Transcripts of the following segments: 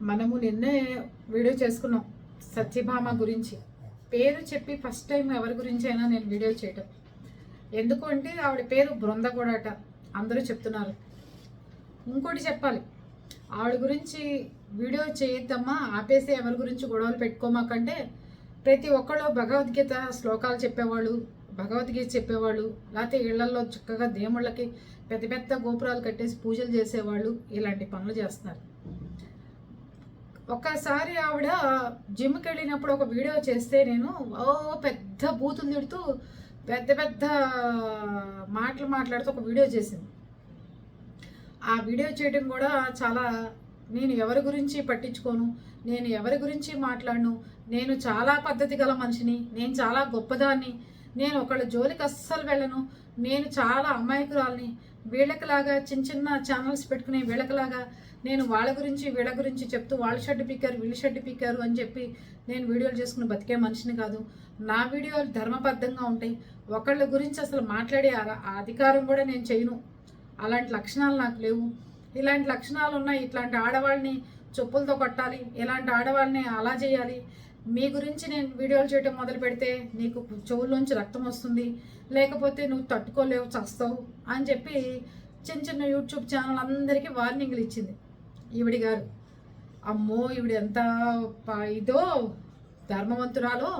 మనము నిన్నే వీడియో చేసుకున్నాం సత్యభామ గురించి. పేరు చెప్పి ఫస్ట్ టైం ఎవరి గురించి అయినా నేను వీడియో చేయటం. ఎందుకు అంటే ఆవిడ పేరు బృంద కూడాట అందరూ చెప్తున్నారు. ఇంకోటి చెప్పాలి, ఆవిడ గురించి వీడియో చేయొద్దమ్మా, ఆపేసి ఎవరి గురించి గొడవలు పెట్టుకోమాకంటే ప్రతి ఒక్కళ్ళు భగవద్గీత శ్లోకాలు చెప్పేవాళ్ళు, భగవద్గీత చెప్పేవాళ్ళు, లేకపోతే ఇళ్లలో చక్కగా దేవుళ్ళకి పెద్ద పెద్ద గోపురాలు కట్టేసి పూజలు చేసేవాళ్ళు ఇలాంటి పనులు చేస్తున్నారు. ఒకసారి ఆవిడ జిమ్కి వెళ్ళినప్పుడు ఒక వీడియో చేస్తే నేను పెద్ద బూతులు తిడుతూ పెద్ద పెద్ద మాటలు మాట్లాడుతూ ఒక వీడియో చేసింది. ఆ వీడియో చేయడం కూడా చాలా, నేను ఎవరి గురించి పట్టించుకోను, నేను ఎవరి గురించి మాట్లాడను, నేను చాలా పద్ధతి గల మనిషిని, నేను చాలా గొప్పదాన్ని, నేను ఒకళ్ళ జోలికి అస్సలు వెళ్ళను, నేను చాలా అమాయకురాలని, వీళ్ళకిలాగా చిన్న చిన్న ఛానల్స్ పెట్టుకుని వీళ్ళకిలాగా నేను వాళ్ళ గురించి వీళ్ళ గురించి చెప్తూ వాళ్ళ షెడ్ పీకారు వీళ్ళు షెడ్ పీకారు అని చెప్పి నేను వీడియోలు చేసుకుని బతికే మనిషిని కాదు. నా వీడియోలు ధర్మబద్ధంగా ఉంటాయి. ఒకళ్ళ గురించి అసలు మాట్లాడే అధికారం కూడా నేను చేయను. అలాంటి లక్షణాలు నాకు లేవు. ఇలాంటి లక్షణాలు ఉన్నాయి. ఇట్లాంటి ఆడవాళ్ళని చెప్పులతో కొట్టాలి, ఇలాంటి ఆడవాళ్ళని అలా చేయాలి, మీ గురించి నేను వీడియోలు చేయడం మొదలు పెడితే నీకు చెవుల్లోంచి రక్తం వస్తుంది, లేకపోతే నువ్వు తట్టుకోలేవు, చస్తావు అని చెప్పి చిన్న చిన్న యూట్యూబ్ ఛానల్ అందరికీ వార్నింగ్లు ఇచ్చింది ఈవిడి గారు. అమ్మో ఈవిడ ఎంత ఇదో ధర్మవంతురాలో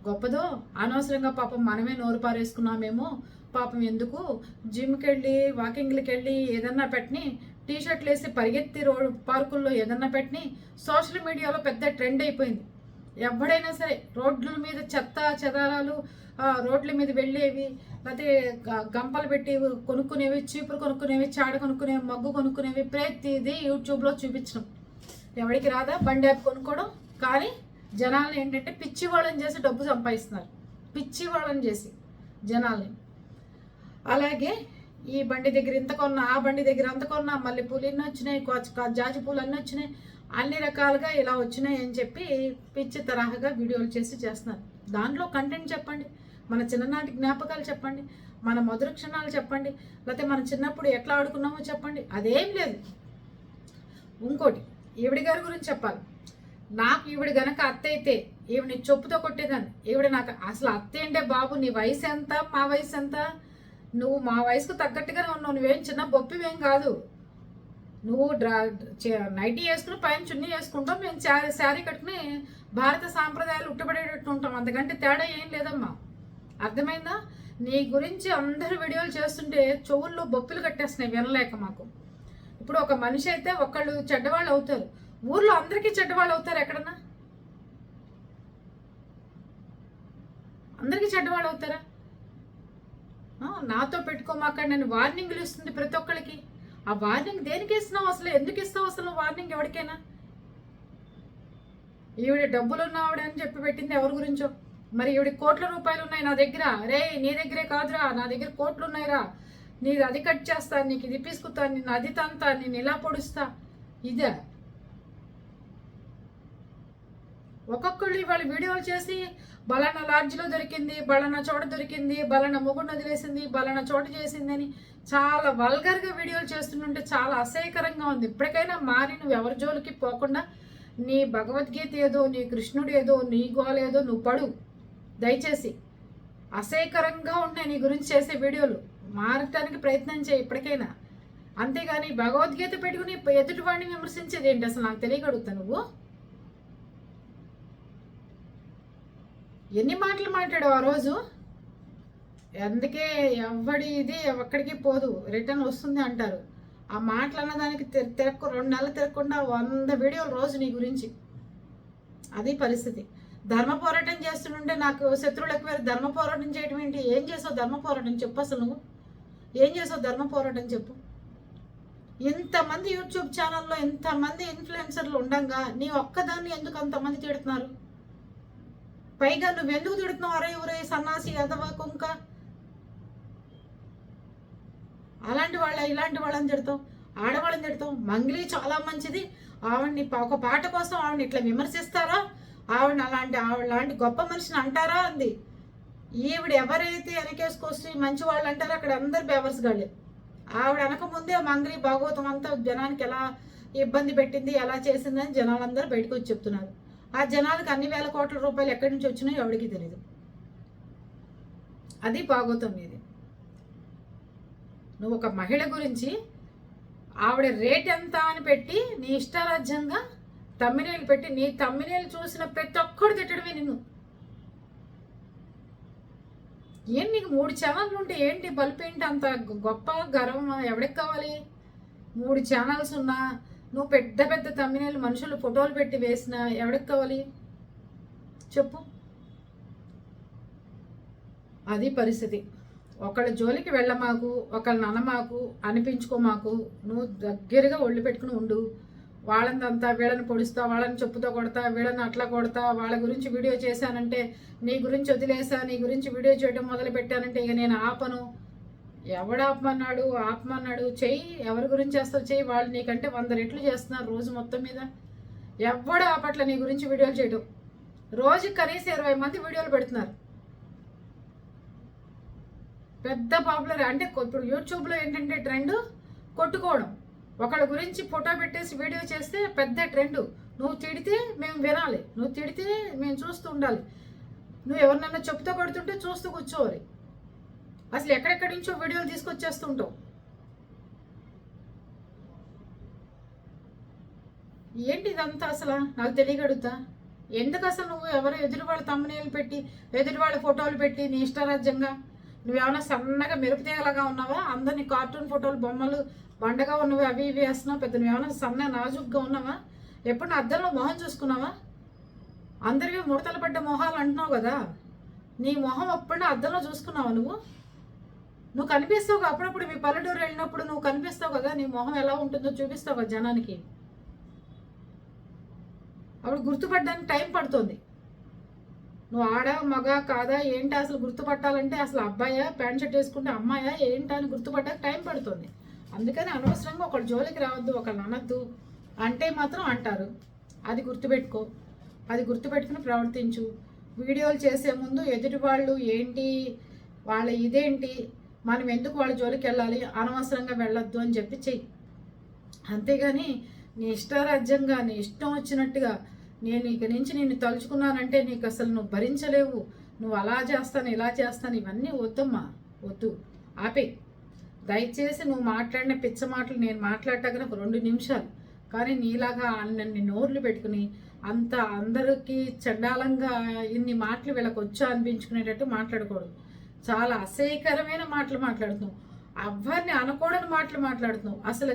గొప్పదో, అనవసరంగా పాపం మనమే నోరు పారేసుకున్నామేమో, పాపం ఎందుకు జిమ్కి వెళ్ళి వాకింగ్లకి వెళ్ళి ఏదన్నా పెట్టిని, టీషర్ట్లు వేసి పరిగెత్తి పార్కుల్లో ఏదన్నా పెట్టిని సోషల్ మీడియాలో పెద్ద ట్రెండ్ అయిపోయింది. ఎవడైనా సరే రోడ్ల మీద చెత్త చెదారాలు, రోడ్ల మీద వెళ్ళేవి, లేకపోతే గంపలు పెట్టి కొనుక్కునేవి, చీపురు కొనుక్కునేవి, చాడ కొనుక్కునేవి, మగ్గు కొనుక్కునేవి ప్రతిదీ యూట్యూబ్లో చూపించడం. ఎవరికి రాదా బండి యాప్ కొనుక్కోవడం? కానీ జనాలు ఏంటంటే పిచ్చి వాళ్ళని చేసి డబ్బు సంపాదిస్తున్నారు, పిచ్చి వాళ్ళని చేసి జనాల్ని. అలాగే ఈ బండి దగ్గర ఇంత కొన్నా, ఆ బండి దగ్గర అంత కొన్నా, మళ్ళీ పూలు ఎన్ని వచ్చినాయి, జాజి పూలు అన్నీ వచ్చినాయి, అన్ని రకాలుగా ఇలా వచ్చినాయి అని చెప్పి పిచ్చి తరహాగా వీడియోలు చేసి చేస్తున్నారు. దాంట్లో కంటెంట్ చెప్పండి, మన చిన్ననాటి జ్ఞాపకాలు చెప్పండి, మన మధుర క్షణాలు చెప్పండి, లేకపోతే మన చిన్నప్పుడు ఎట్లా ఆడుకున్నామో చెప్పండి. అదేం లేదు. ఇంకోటి ఈవిడి గారి గురించి చెప్పాలి. నాకు ఈవిడ గనక అత్త అయితే ఈవిని చెప్పుతో కొట్టేదాన్ని. ఈవిడ నాకు అసలు అత్త ఏంటే బాబు, నీ వయసు ఎంత, మా వయసు ఎంత, నువ్వు మా వయసుకు తగ్గట్టుగానే ఉన్నావు, నువ్వేం చిన్న బొప్పివేం కాదు, నువ్వు నైటీ వేసుకుని పైన చున్నీ వేసుకుంటాం, మేము శారీ కట్టుకుని భారత సాంప్రదాయాలు ఉట్టబడేటట్టు ఉంటాం, అంతకంటే తేడా ఏం లేదమ్మా. అర్థమైందా? నీ గురించి అందరు వీడియోలు చేస్తుంటే చెవుల్లో బొప్పులు కట్టేస్తున్నాయి వినలేక మాకు. ఇప్పుడు ఒక మనిషి అయితే ఒకళ్ళు చెడ్డవాళ్ళు అవుతారు, ఊర్లో అందరికీ చెడ్డవాళ్ళు అవుతారు ఎక్కడన్నా? అందరికీ చెడ్డవాళ్ళు అవుతారా? నాతో పెట్టుకోమాక నేను వార్నింగ్లు ఇస్తుంది ప్రతి ఒక్కరికి. ఆ వార్నింగ్ దేనికి ఇస్తున్నావు అసలు? ఎందుకు ఇస్తావు అసలు వార్నింగ్ ఎవరికైనా? ఈవిడ డబ్బులు ఉన్న ఆవిడ అని చెప్పి పెట్టింది ఎవరి గురించో. మరి ఈవిడ కోట్ల రూపాయలు ఉన్నాయి నా దగ్గర, రే నీ దగ్గరే కాదురా, నా దగ్గర కోట్లు ఉన్నాయిరా, నీది అది కట్ చేస్తా, నీకు ఇది పీసుకుతా, నిన్ను అది తంతా, నేను ఇలా పొడుస్తా, ఇదే. ఒక్కొక్కళ్ళు ఇవాళ వీడియోలు చేసి బలానా లాడ్జ్లో దొరికింది, బలానా చోట దొరికింది, బలానా మొగుడు వదిలేసింది, బలానా చోట చేసిందని చాలా వల్గర్గా వీడియోలు చేస్తుంటే చాలా అసహ్యకరంగా ఉంది. ఇప్పటికైనా మారి నువ్వు ఎవరి జోలికి పోకుండా నీ భగవద్గీత ఏదో, నీ కృష్ణుడు ఏదో, నీ గోల ఏదో నువ్వు పడు దయచేసి. అసహ్యకరంగా ఉన్నాయి నీ గురించి చేసే వీడియోలు, మారటానికి ప్రయత్నం చేయి ఇప్పటికైనా. అంతేగాని భగవద్గీత పెట్టుకుని ఎదుటివాడిని విమర్శించేది ఏంటి అసలు నాకు తెలియగలుగుతా. నువ్వు ఎన్ని మాటలు మాట్లాడావు ఆ రోజు? అందుకే ఎవడి ఇది ఎక్కడికి పోదు, రిటర్న్ వస్తుంది అంటారు. ఆ మాటలు అన్నదానికి 2 నెలలు తిరగకుండా 100 వీడియోలు రోజు నీ గురించి. అది పరిస్థితి. ధర్మ పోరాటం చేస్తుంటే నాకు శత్రువులకు వేరు ధర్మ పోరాటం చేయడం ఏంటి? ఏం చేసావు ధర్మ పోరాటం చెప్పు అసలు? నువ్వు ఏం చేసావు ధర్మ పోరాటం చెప్పు? ఇంతమంది యూట్యూబ్ ఛానల్లో ఇంతమంది ఇన్ఫ్లుయెన్సర్లు ఉండగా నీ ఒక్కదాన్ని ఎందుకు అంతమంది తిడుతున్నారు? పైగా నువ్వు ఎందుకు తిడుతున్నావు? అరే ఊరే సన్నాసి అదవా కుంక, అలాంటి వాళ్ళ ఇలాంటి వాళ్ళని తిడతావు, ఆడవాళ్ళని తిడతావు. మంగ్లీ చాలా మంచిది, ఆవిడ్ని ఒక పాట కోసం ఆవిడని ఇట్లా విమర్శిస్తారా? ఆవిడ లాంటి గొప్ప మనిషిని అంటారా అంది. ఈవిడ ఎవరైతే వెనకేసుకొచ్చి మంచి వాళ్ళు అంటారో అక్కడ అందరు బేవర్స్ గాళ్ళే. ఆవిడ అనకముందే మంగ్లీ భాగవతం అంతా జనానికి ఎలా ఇబ్బంది పెట్టింది, ఎలా చేసిందని జనాలందరూ బయటకు వచ్చి చెప్తున్నారు. ఆ జనాలకు అన్ని వేల కోట్ల రూపాయలు ఎక్కడి నుంచి వచ్చినాయో ఎవరికి తెలియదు. అది బాగోతుంది ఇది. నువ్వు ఒక మహిళ గురించి ఆవిడ రేట్ ఎంత అని పెట్టి నీ ఇష్టారాజ్యంగా తమ్మినేలు పెట్టి నీ తమ్మినేలు చూసిన ప్రతి ఒక్కడు తిట్టడమే నిన్ను. ఏం నీకు 3 ఛానళ్ళు ఉంటే ఏంటి బల్బు ఏంటి అంత గొప్ప గర్వం? ఎవడికి కావాలి? 3 ఛానల్స్ ఉన్నా నువ్వు పెద్ద పెద్ద తమ్మినేలు మనుషులు ఫోటోలు పెట్టి వేసినా ఎవడికి కావాలి చెప్పు? అది పరిస్థితి. ఒకళ్ళ జోలికి వెళ్ళమాకు, ఒకళ్ళని అనమాకు, అనిపించుకోమాకు. నువ్వు దగ్గరగా ఒళ్ళు పెట్టుకుని ఉండు. వాళ్ళంతా వీళ్ళని పొడుస్తా, వాళ్ళని చెప్పుతో కొడతా, వీళ్ళని అట్లా కొడతా, వాళ్ళ గురించి వీడియో చేశానంటే నీ గురించి వదిలేసా, నీ గురించి వీడియో చేయడం మొదలు పెట్టానంటే ఇక నేను ఆపను. ఎవడు ఆపమన్నాడు? చెయ్యి. ఎవరి గురించి చేస్తావు చెయ్యి. వాళ్ళు నీకంటే 100 రెట్లు చేస్తున్నారు రోజు మొత్తం మీద. ఎవడు ఆపట్ల నీ గురించి వీడియోలు చేయడం. రోజు కనీసం 20 మంది వీడియోలు పెడుతున్నారు. పెద్ద పాపులర్. అంటే ఇప్పుడు యూట్యూబ్లో ఏంటంటే ట్రెండ్ కొట్టుకోవడం. ఒకళ్ళ గురించి ఫోటో పెట్టేసి వీడియో చేస్తే పెద్ద ట్రెండ్. నువ్వు తిడితే మేము వినాలి, నువ్వు తిడితే మేము చూస్తూ ఉండాలి, నువ్వు ఎవరినన్నా చెప్తూ కొడుతుంటే చూస్తూ కూర్చోవాలి. అసలు ఎక్కడెక్కడి నుంచో వీడియోలు తీసుకొచ్చేస్తుంటావు. ఏంటి ఇదంతా అసలు నాకు తెలియగడుగుతా. ఎందుకు అసలు నువ్వు ఎవరు ఎదురు వాళ్ళ తమ్మునేలు పెట్టి, ఎదురు వాళ్ళ ఫోటోలు పెట్టి నీ ఇష్టారాజ్యంగా నువ్వేమైనా సన్నగా మెరుపుతేలాగా ఉన్నావా? అందరినీ కార్టూన్ ఫోటోలు బొమ్మలు బండగా ఉన్నవి అవి ఇవి వేస్తున్నావు. పెద్ద నువ్వేమైనా సన్న నాజుగ్గా ఉన్నావా? ఎప్పుడు నా అద్దంలో మొహం చూసుకున్నావా? అందరివి ముడతలు పడ్డ మొహాలు అంటున్నావు కదా, నీ మొహం ఎప్పుడన్నా అద్దంలో చూసుకున్నావా? నువ్వు కనిపిస్తావు అప్పుడప్పుడు. మీ పల్లెటూరు వెళ్ళినప్పుడు నువ్వు కనిపిస్తావు కదా, నీ మొహం ఎలా ఉంటుందో చూపిస్తావు కదా జనానికి. అప్పుడు గుర్తుపడడానికి టైం పడుతుంది. నువ్వు ఆడ మగ కాదా ఏంటి అసలు గుర్తుపట్టాలంటే, అసలు అబ్బాయా ప్యాంట్ షర్ట్ వేసుకుంటే అమ్మాయా ఏంటా అని గుర్తుపట్టాక టైం పడుతుంది. అందుకని అనవసరంగా ఒకళ్ళ జోలికి రావద్దు, ఒకళ్ళని అనద్దు. అంటే మాత్రం అంటారు. అది గుర్తుపెట్టుకో, అది గుర్తుపెట్టుకుని ప్రవర్తించు. వీడియోలు చేసే ముందు ఎదుటి వాళ్ళు ఏంటి, వాళ్ళ ఇదేంటి, మనం ఎందుకు వాళ్ళ జోలికి వెళ్ళాలి, అనవసరంగా వెళ్ళొద్దు అని చెప్పి చెయ్యి. అంతేగాని నీ ఇష్టారాజ్యంగా నీ ఇష్టం వచ్చినట్టుగా నేను ఇక నుంచి నిన్ను తలుచుకున్నానంటే నీకు అసలు నువ్వు భరించలేవు, నువ్వు అలా చేస్తాను ఇలా చేస్తాను, ఇవన్నీ వద్దమ్మా, వద్దు, ఆపే. దయచేసి నువ్వు మాట్లాడిన పిచ్చ మాటలు నేను మాట్లాడటాక నాకు 2 నిమిషాలు. కానీ నీలాగా అన్ని నోర్లు పెట్టుకుని అంత అందరికీ చండాలంగా ఇన్ని మాటలు వీళ్ళకి వచ్చా అనిపించుకునేటట్టు మాట్లాడకూడదు. చాలా అసహ్యకరమైన మాటలు మాట్లాడుతున్నావు, ఎవరిని అనకూడని మాటలు మాట్లాడుతున్నావు. అసలు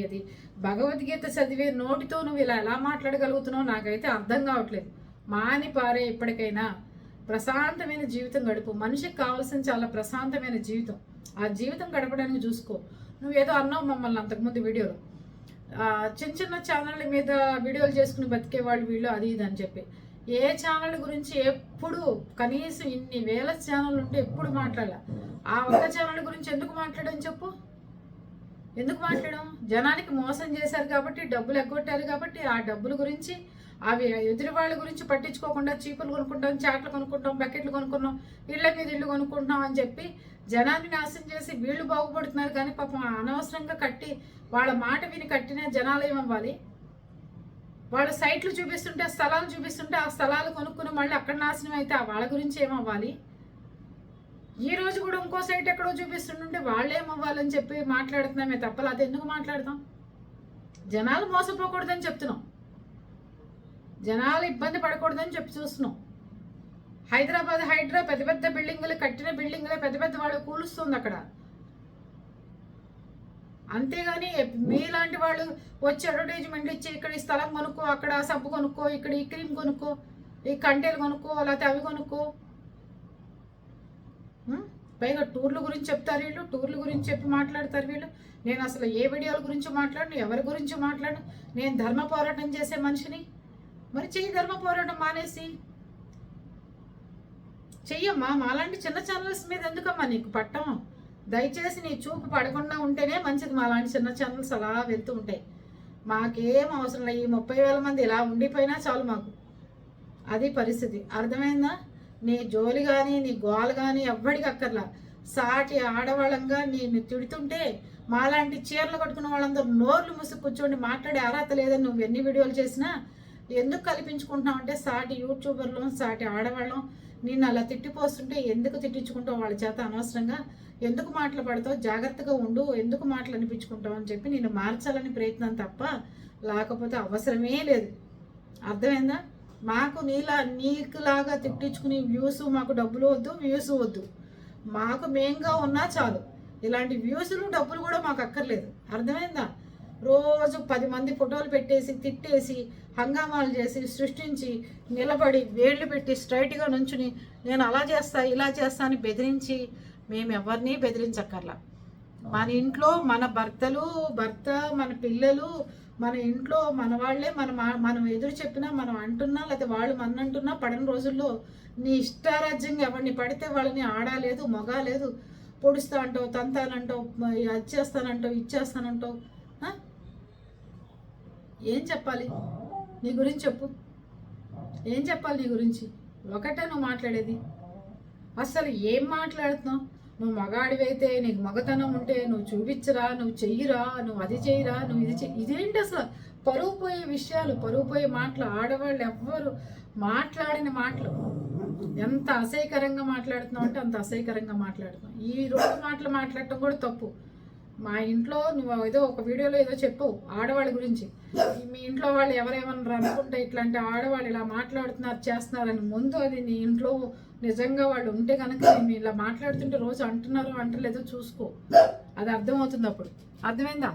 అది భగవద్గీత చదివే నోటితో నువ్వు ఇలా ఎలా మాట్లాడగలుగుతున్నావు నాకైతే అర్థం కావట్లేదు. మాని పారే ఇప్పటికైనా ప్రశాంతమైన జీవితం గడుపు. మనిషికి కావాల్సిన చాలా ప్రశాంతమైన జీవితం. ఆ జీవితం గడపడానికి చూసుకో. నువ్వేదో అన్నావు మమ్మల్ని అంతకుముందు వీడియోలో, చిన్న చిన్న ఛానళ్ళ మీద వీడియోలు చేసుకుని బతికేవాళ్ళు వీళ్ళు అది ఇది అని చెప్పి. ఏ ఛానల్ గురించి ఎప్పుడు కనీసం ఇన్ని వేల ఛానల్ ఉంటే ఎప్పుడు మాట్లాడాల. ఆ ఒక్క ఛానల్ గురించి ఎందుకు మాట్లాడని చెప్పు? ఎందుకు మాట్లాడడం? జనానికి మోసం చేశారు కాబట్టి, డబ్బులు ఎగ్గొట్టారు కాబట్టి, ఆ డబ్బుల గురించి అవి ఎదురు వాళ్ళ గురించి పట్టించుకోకుండా చీపులు కొనుక్కుంటాం, చాట్లు కొనుక్కుంటాం, బకెట్లు కొనుక్కున్నాం, ఇళ్ళ మీద ఇల్లు కొనుక్కుంటాం అని చెప్పి జనాన్ని నాశనం చేసి వీళ్ళు బాగుపడుతున్నారు. కానీ పాపం అనవసరంగా కట్టి వాళ్ళ మాట విని కట్టిన జనాలు ఏమవ్వాలి? వాళ్ళ సైట్లు చూపిస్తుంటే, స్థలాలు చూపిస్తుంటే ఆ స్థలాలు కొనుక్కుని మళ్ళీ అక్కడ నాశనం అయితే వాళ్ళ గురించి ఏమవ్వాలి? ఈ రోజు కూడా ఇంకో సైట్ ఎక్కడో చూపిస్తుంటే వాళ్ళు ఏమవ్వాలని చెప్పి మాట్లాడుతున్నామే తప్ప అది ఎందుకు మాట్లాడతాం? జనాలు మోసపోకూడదని చెప్తున్నాం, జనాలు ఇబ్బంది పడకూడదని చెప్పి చూస్తున్నాం. హైదరా పెద్ద పెద్ద బిల్డింగులు, కట్టిన బిల్డింగులే పెద్ద పెద్ద వాళ్ళు కూలుస్తుంది అక్కడ. అంతేగాని మీలాంటి వాళ్ళు వచ్చి అడ్వర్టైజ్మెంట్ ఇచ్చి ఇక్కడ ఈ స్థలం కొనుక్కో, అక్కడ సబ్బు కొనుక్కో, ఇక్కడ ఈ క్రీమ్ కొనుక్కో, ఈ కంటెలు కొనుక్కో, లేకపోతే అవి కొనుక్కో, పైగా టూర్ల గురించి చెప్తారు వీళ్ళు, టూర్ల గురించి చెప్పి మాట్లాడతారు వీళ్ళు. నేను అసలు ఏ వీడియోల గురించి మాట్లాడను, ఎవరి గురించి మాట్లాడను. నేను ధర్మ పోరాటం చేసే మనిషిని. మరి చెయ్యి, ధర్మ పోరాటం మానేసి చెయ్యమ్మా. మాలాంటి చిన్న ఛానల్స్ మీద ఎందుకమ్మా నీకు పట్టం? దయచేసి నీ చూపు పడకుండా ఉంటేనే మంచిది. మాలాంటి చిన్న ఛానల్స్ అలా వెళ్తూ ఉంటాయి. మాకేం అవసరం లేదు. ఈ 30,000 మంది ఇలా ఉండిపోయినా చాలు మాకు. అది పరిస్థితి. అర్థమైందా? నీ జోలి కానీ నీ గోలు కానీ ఎవ్వడికి అక్కర్లా. సాటి ఆడవాళ్ళంగా నేను తిడుతుంటే మాలాంటి చీరలు కట్టుకున్న వాళ్ళందరూ నోర్లు మూసి కూర్చోండి, మాట్లాడే అర్హత లేదని నువ్వు ఎన్ని వీడియోలు చేసినా ఎందుకు కల్పించుకుంటున్నావు అంటే, సాటి యూట్యూబర్లు సాటి ఆడవాళ్ళం నిన్ను అలా తిట్టిపోస్తుంటే ఎందుకు తిట్టించుకుంటావు వాళ్ళ చేత అనవసరంగా, ఎందుకు మాటలు పడతావు, జాగ్రత్తగా ఉండు, ఎందుకు మాటలు అనిపించుకుంటావు అని చెప్పి నేను మార్చాలని ప్రయత్నం తప్ప లేకపోతే అవసరమే లేదు. అర్థమైందా? మాకు నీకులాగా తిట్టించుకుని వ్యూస్, మాకు డబ్బులు వద్దు, వ్యూస్ వద్దు, మాకు మేంగా ఉన్నా చాలు. ఇలాంటి వ్యూస్లు డబ్బులు కూడా మాకు అక్కర్లేదు. అర్థమైందా? రోజు 10 మంది ఫోటోలు పెట్టేసి తిట్టేసి హంగామాలు చేసి సృష్టించి నిలబడి వేళ్ళు పెట్టి స్ట్రైట్గా నుంచుని నేను అలా చేస్తా ఇలా చేస్తా అని బెదిరించి మేము ఎవరిని బెదిరించక్కర్లా. మన ఇంట్లో మన భర్త మన పిల్లలు మన ఇంట్లో మన వాళ్ళే మనం ఎదురు చెప్పినా మనం అంటున్నా లేకపోతే వాళ్ళు మన అంటున్నా పడని రోజుల్లో నీ ఇష్టారాజ్యంగా ఎవరిని పడితే వాళ్ళని ఆడాలేదు మొగాలేదు పొడుస్తా అంటావు, తంతానంటావు, అది చేస్తానంటావు, ఇచ్చేస్తానంటావు. ఏం చెప్పాలి నీ గురించి చెప్పు, ఏం చెప్పాలి నీ గురించి? ఒకటే నువ్వు మాట్లాడేది, అసలు ఏం మాట్లాడుతున్నావు? నువ్వు మగాడివైతే నీకు మగతనం ఉంటే నువ్వు చూపించరా, నువ్వు చెయ్యిరా, నువ్వు అది చెయ్యిరా, నువ్వు ఇది చెయ్యి. ఇదేంటి అసలు? పరువు పోయే విషయాలు, పరువు పోయే మాటలు. ఆడవాళ్ళు ఎవ్వరు మాట్లాడిన మాటలు ఎంత అసహ్యకరంగా మాట్లాడుతున్నావు అంటే అంత అసహ్యకరంగా మాట్లాడుతున్నావు. ఈ రోజు మాటలు మాట్లాడటం కూడా తప్పు. మా ఇంట్లో నువ్వు ఏదో ఒక వీడియోలో ఏదో చెప్పవు ఆడవాళ్ళ గురించి, మీ ఇంట్లో వాళ్ళు ఎవరేమన్నారు అనుకుంటే ఇట్లాంటి ఆడవాళ్ళు ఇలా మాట్లాడుతున్నారు చేస్తున్నారని ముందు అది నీ ఇంట్లో నిజంగా వాళ్ళు ఉంటే కనుక నేను ఇలా మాట్లాడుతుంటే రోజు అంటున్నారో అంటలేదో చూసుకో, అది అర్థమవుతుంది. అప్పుడు అర్థమైందా?